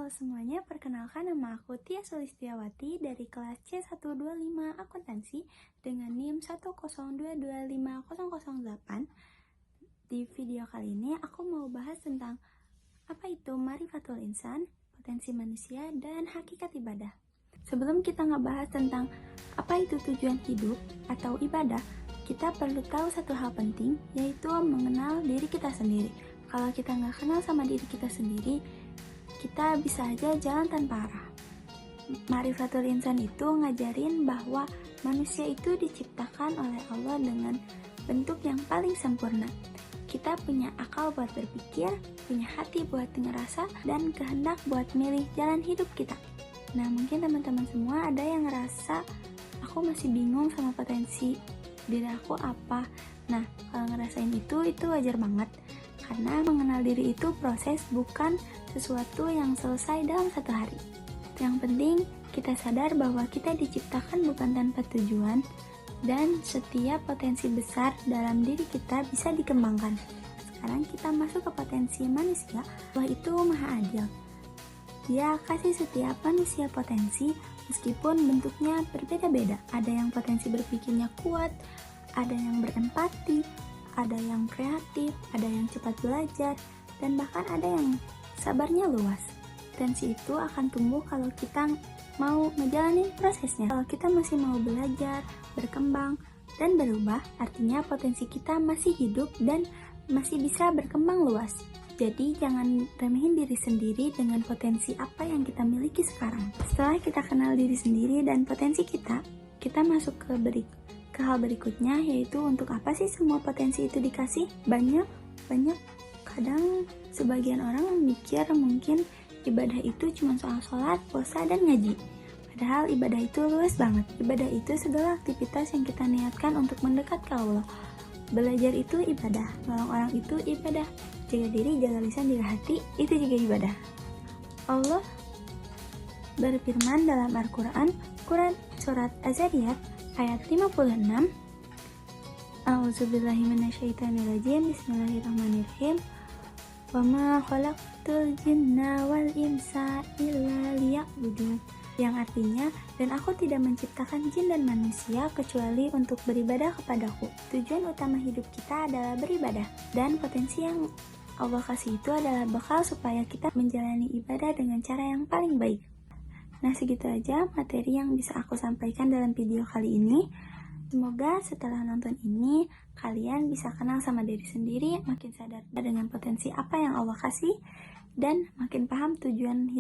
Halo semuanya, perkenalkan nama aku Tia Sulistiawati dari kelas C125 Akuntansi dengan NIM 102250008. Di video kali ini aku mau bahas tentang apa itu Ma'rifatul Insan, potensi manusia, dan hakikat ibadah. Sebelum kita ngebahas tentang apa itu tujuan hidup atau ibadah, kita perlu tahu satu hal penting, yaitu mengenal diri kita sendiri. Kalau kita nggak kenal sama diri kita sendiri, kita bisa aja jalan tanpa arah. Ma'rifatul Insan itu ngajarin bahwa manusia itu diciptakan oleh Allah dengan bentuk yang paling sempurna. Kita punya akal buat berpikir, punya hati buat ngerasa, dan kehendak buat milih jalan hidup kita. Nah, mungkin teman-teman semua ada yang ngerasa, aku masih bingung sama potensi diri aku apa. Nah, kalau ngerasain itu wajar banget. Karena mengenal diri itu proses, bukan sesuatu yang selesai dalam satu hari. Yang penting kita sadar bahwa kita diciptakan bukan tanpa tujuan, dan setiap potensi besar dalam diri kita bisa dikembangkan. Sekarang kita masuk ke potensi manusia. Allah itu maha adil. Dia kasih setiap manusia potensi meskipun bentuknya berbeda-beda. Ada yang potensi berpikirnya kuat, ada yang berempati, ada yang kreatif, ada yang cepat belajar, dan bahkan ada yang sabarnya luas. Potensi itu akan tumbuh kalau kita mau menjalani prosesnya. Kalau kita masih mau belajar, berkembang, dan berubah, artinya potensi kita masih hidup dan masih bisa berkembang luas. Jadi jangan remehin diri sendiri dengan potensi apa yang kita miliki sekarang. Setelah kita kenal diri sendiri dan potensi kita masuk ke hal berikutnya, yaitu untuk apa sih semua potensi itu dikasih? Banyak. Kadang sebagian orang mikir mungkin ibadah itu cuma soal sholat, puasa, dan ngaji. Padahal ibadah itu luas banget. Ibadah itu segala aktivitas yang kita niatkan untuk mendekat ke Allah. Belajar itu ibadah, nolong orang itu ibadah, jaga diri, jaga lisan, jaga hati, itu juga ibadah. Allah berfirman dalam Al-Quran, surat Az-Zariyat ayat 56, A'udzubillahi minasyaitonirrajim, Bismillahirrahmanirrahim. Wa ma khalaqtul jinna wal insa illa liya'budun. Yang artinya, dan aku tidak menciptakan jin dan manusia kecuali untuk beribadah kepadaku. Tujuan utama hidup kita adalah beribadah, dan potensi yang Allah kasih itu adalah bekal supaya kita menjalani ibadah dengan cara yang paling baik. Nah, segitu aja materi yang bisa aku sampaikan dalam video kali ini. Semoga setelah nonton ini, kalian bisa kenal sama diri sendiri, makin sadar dengan potensi apa yang Allah kasih, dan makin paham tujuan hidup